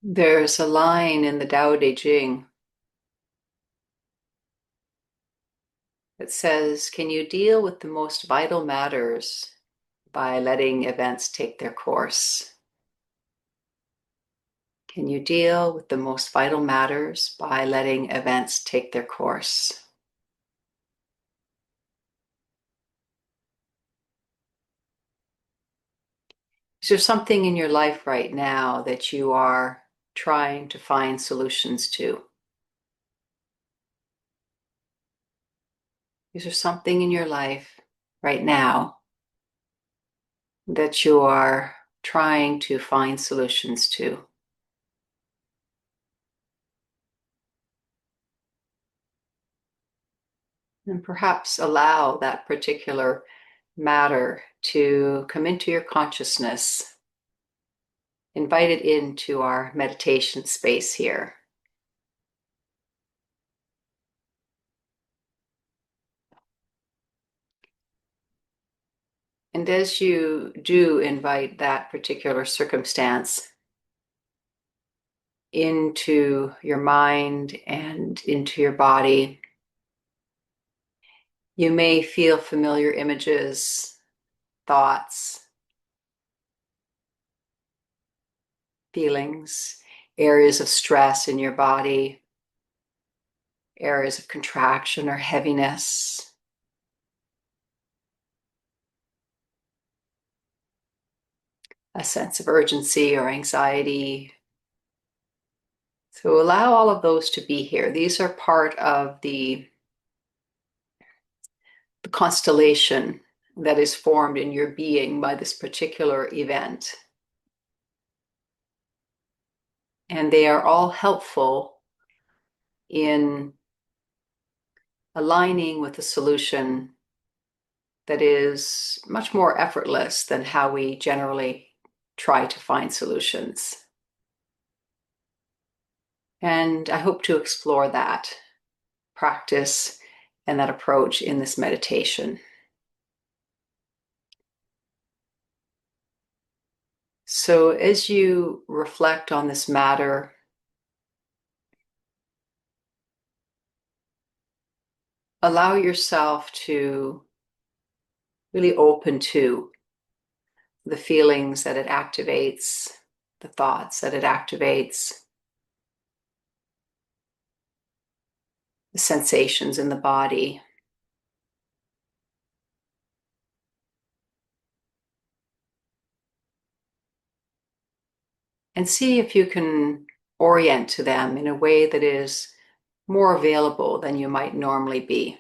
There's a line in the Tao Te Ching that says, "Can you deal with the most vital matters by letting events take their course?" Can you deal with the most vital matters by letting events take their course? Is there something in your life right now that you are trying to find solutions to? Is there something in your life right now that you are trying to find solutions to? And perhaps allow that particular matter to come into your consciousness. Invite it into our meditation space here. And as you do invite that particular circumstance into your mind and into your body, you may feel familiar images, thoughts, feelings, areas of stress in your body, areas of contraction or heaviness. A sense of urgency or anxiety. So allow all of those to be here. These are part of the constellation that is formed in your being by this particular event. And they are all helpful in aligning with a solution that is much more effortless than how we generally try to find solutions. And I hope to explore that practice and that approach in this meditation. So as you reflect on this matter, allow yourself to really open to the feelings that it activates, the thoughts that it activates, the sensations in the body. and see if you can orient to them in a way that is more available than you might normally be.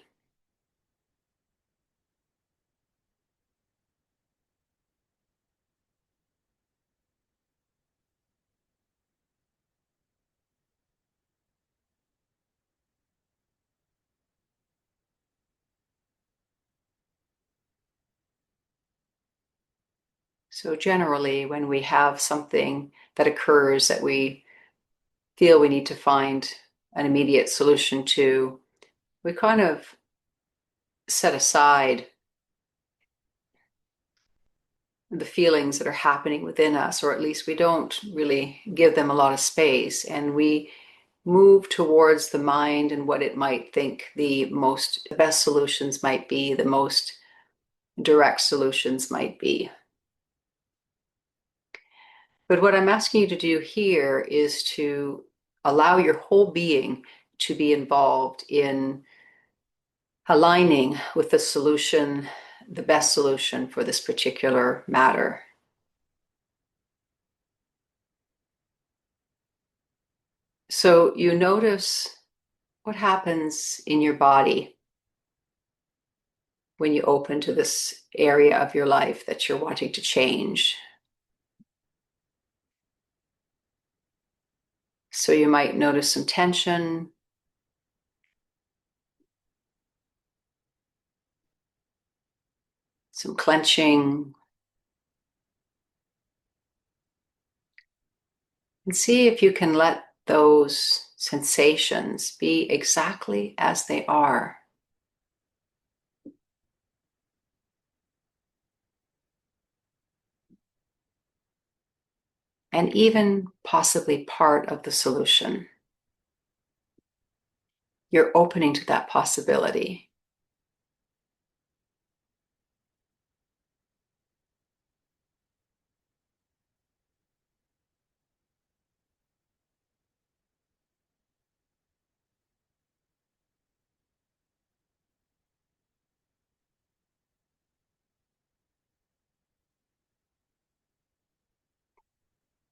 So generally, when we have something that occurs that we feel we need to find an immediate solution to, we kind of set aside the feelings that are happening within us, or at least we don't really give them a lot of space, and we move towards the mind and what it might think the best solutions might be, the most direct solutions might be. But what I'm asking you to do here is to allow your whole being to be involved in aligning with the solution, the best solution for this particular matter. So you notice what happens in your body when you open to this area of your life that you're wanting to change. So you might notice some tension, some clenching, and see if you can let those sensations be exactly as they are. And even possibly part of the solution. You're opening to that possibility.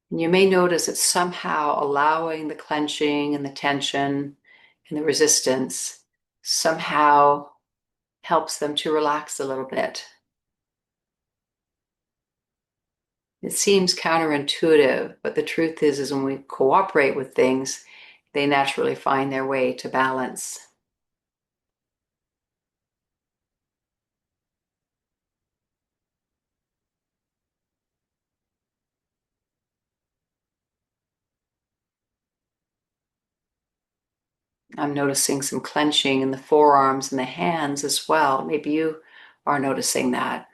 And you may notice that somehow allowing the clenching and the tension and the resistance somehow helps them to relax a little bit. It seems counterintuitive, but the truth is when we cooperate with things, they naturally find their way to balance. I'm noticing some clenching in the forearms and the hands as well. Maybe you are noticing that.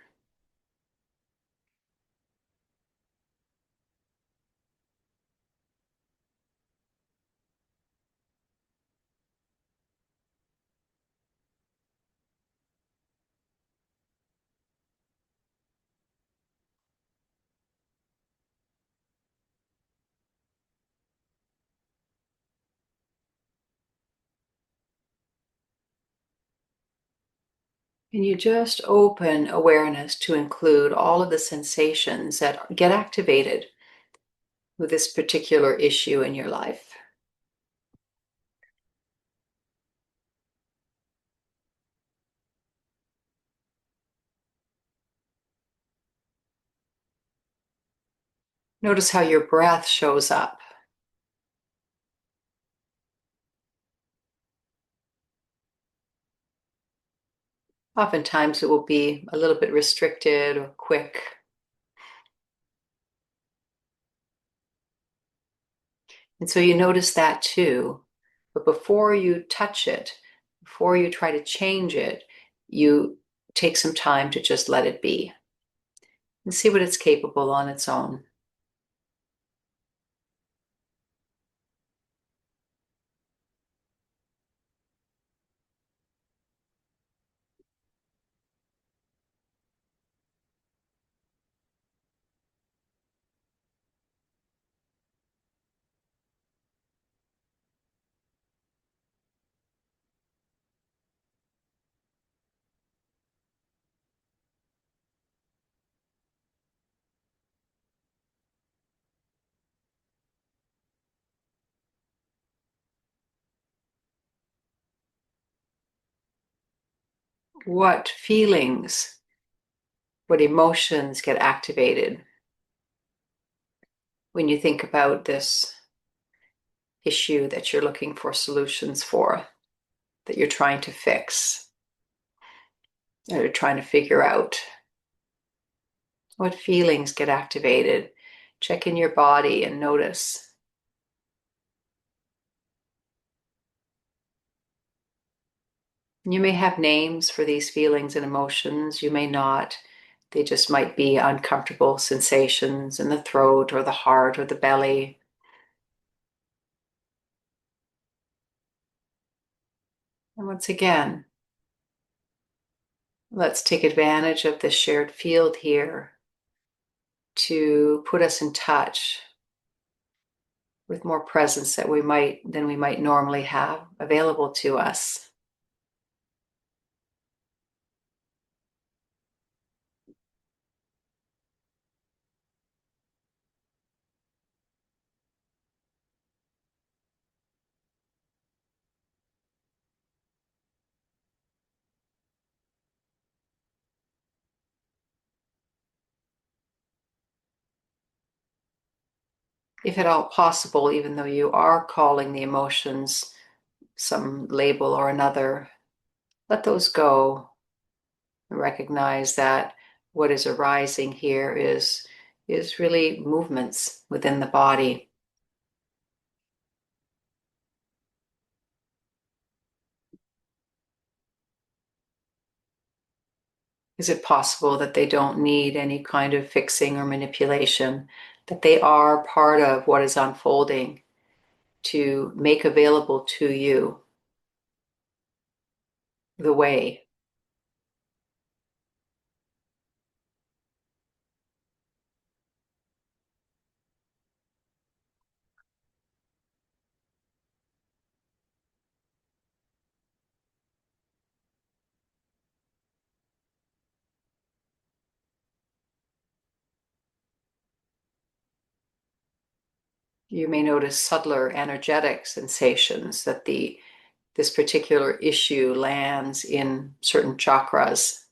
And you just open awareness to include all of the sensations that get activated with this particular issue in your life. Notice how your breath shows up. Oftentimes it will be a little bit restricted or quick. And so you notice that too. But before you touch it, before you try to change it, you take some time to just let it be and see what it's capable on its own. what feelings, what emotions get activated when you think about this issue that you're looking for solutions for, that you're trying to fix, that you're trying to figure out. What feelings get activated? Check in your body and notice. You may have names for these feelings and emotions, you may not. They just might be uncomfortable sensations in the throat or the heart or the belly. And once again, let's take advantage of this shared field here to put us in touch with more presence than we might normally have available to us. If at all possible, even though you are calling the emotions some label or another, let those go. Recognize that what is arising here is really movements within the body. Is it possible that they don't need any kind of fixing or manipulation, that they are part of what is unfolding to make available to you the way? You may notice subtler energetic sensations that this particular issue lands in certain chakras.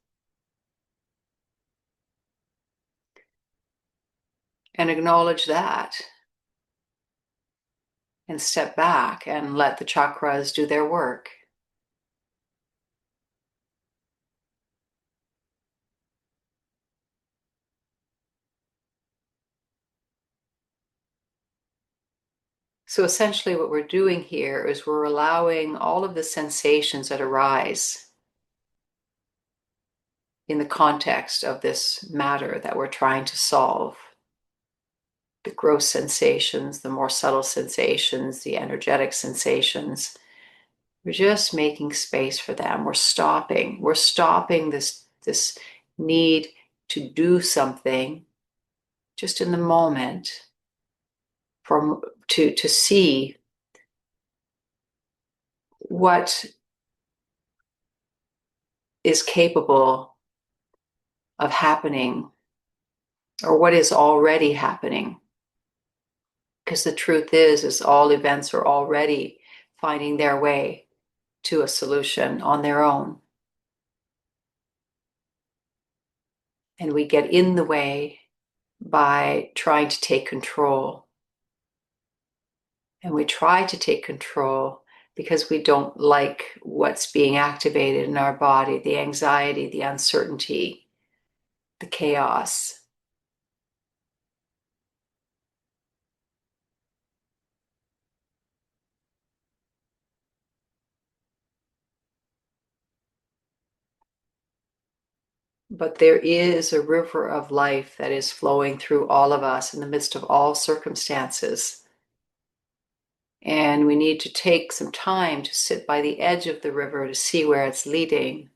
And acknowledge that. And step back and let the chakras do their work. So essentially what we're doing here is we're allowing all of the sensations that arise in the context of this matter that we're trying to solve. The gross sensations, the more subtle sensations, the energetic sensations. We're just making space for them. We're stopping this need to do something just in the moment to see what is capable of happening or what is already happening. Because the truth is all events are already finding their way to a solution on their own. And we get in the way by trying to take control. And we try to take control because we don't like what's being activated in our body, the anxiety, the uncertainty, the chaos. But there is a river of life that is flowing through all of us in the midst of all circumstances. And we need to take some time to sit by the edge of the river to see where it's leading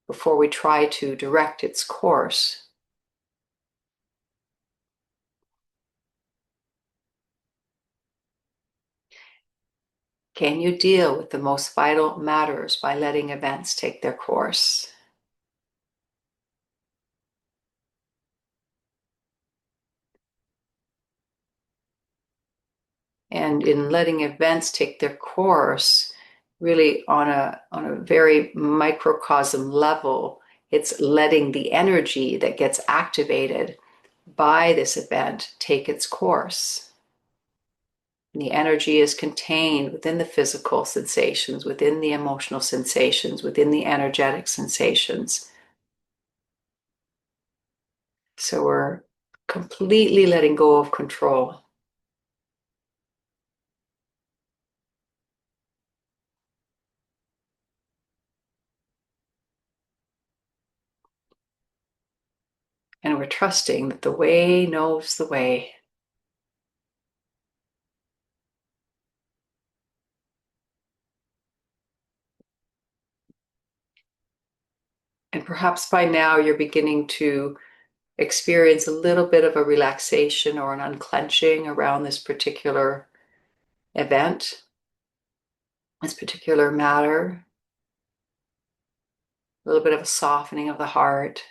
before we try to direct its course. Can you deal with the most vital matters by letting events take their course? And in letting events take their course, really on a very microcosm level, it's letting the energy that gets activated by this event take its course. And the energy is contained within the physical sensations, within the emotional sensations, within the energetic sensations. So we're completely letting go of control. And we're trusting that the way knows the way. And perhaps by now you're beginning to experience a little bit of a relaxation or an unclenching around this particular event, this particular matter, a little bit of a softening of the heart.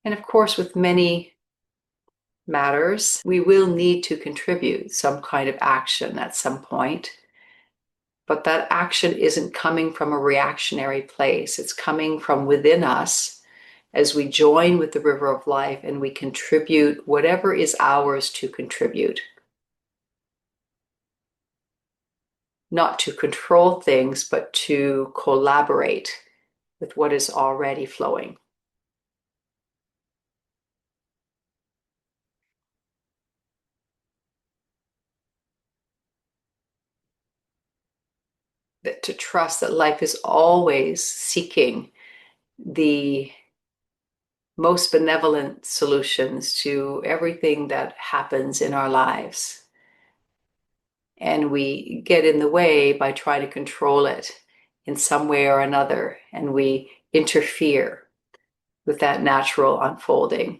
And of course, with many matters, we will need to contribute some kind of action at some point. But that action isn't coming from a reactionary place. It's coming from within us as we join with the river of life and we contribute whatever is ours to contribute. Not to control things, but to collaborate with what is already flowing. That to trust that life is always seeking the most benevolent solutions to everything that happens in our lives. And we get in the way by trying to control it in some way or another, and we interfere with that natural unfolding.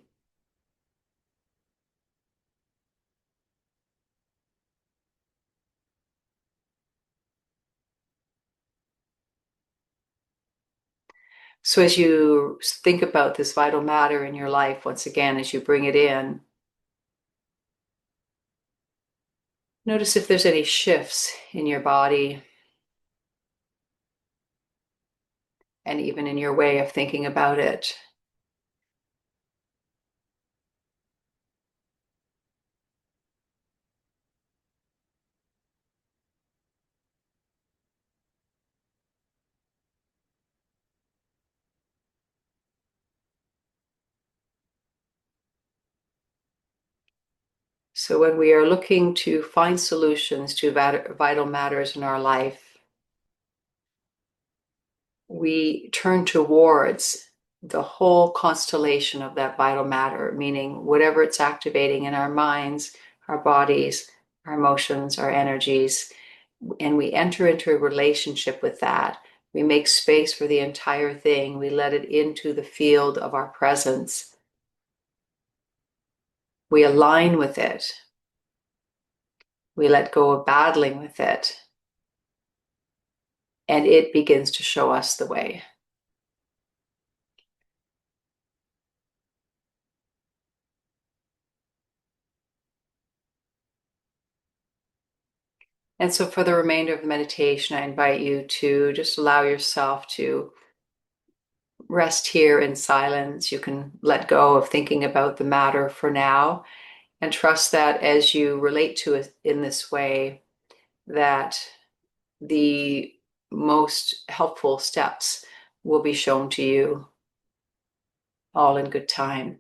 So as you think about this vital matter in your life, once again, as you bring it in, notice if there's any shifts in your body and even in your way of thinking about it. So when we are looking to find solutions to vital matters in our life, we turn towards the whole constellation of that vital matter, meaning whatever it's activating in our minds, our bodies, our emotions, our energies, and we enter into a relationship with that. We make space for the entire thing. We let it into the field of our presence. We align with it. We let go of battling with it. And it begins to show us the way. And so for the remainder of the meditation, I invite you to just allow yourself to rest here in silence. You can let go of thinking about the matter for now and trust that as you relate to it in this way, that the most helpful steps will be shown to you all in good time.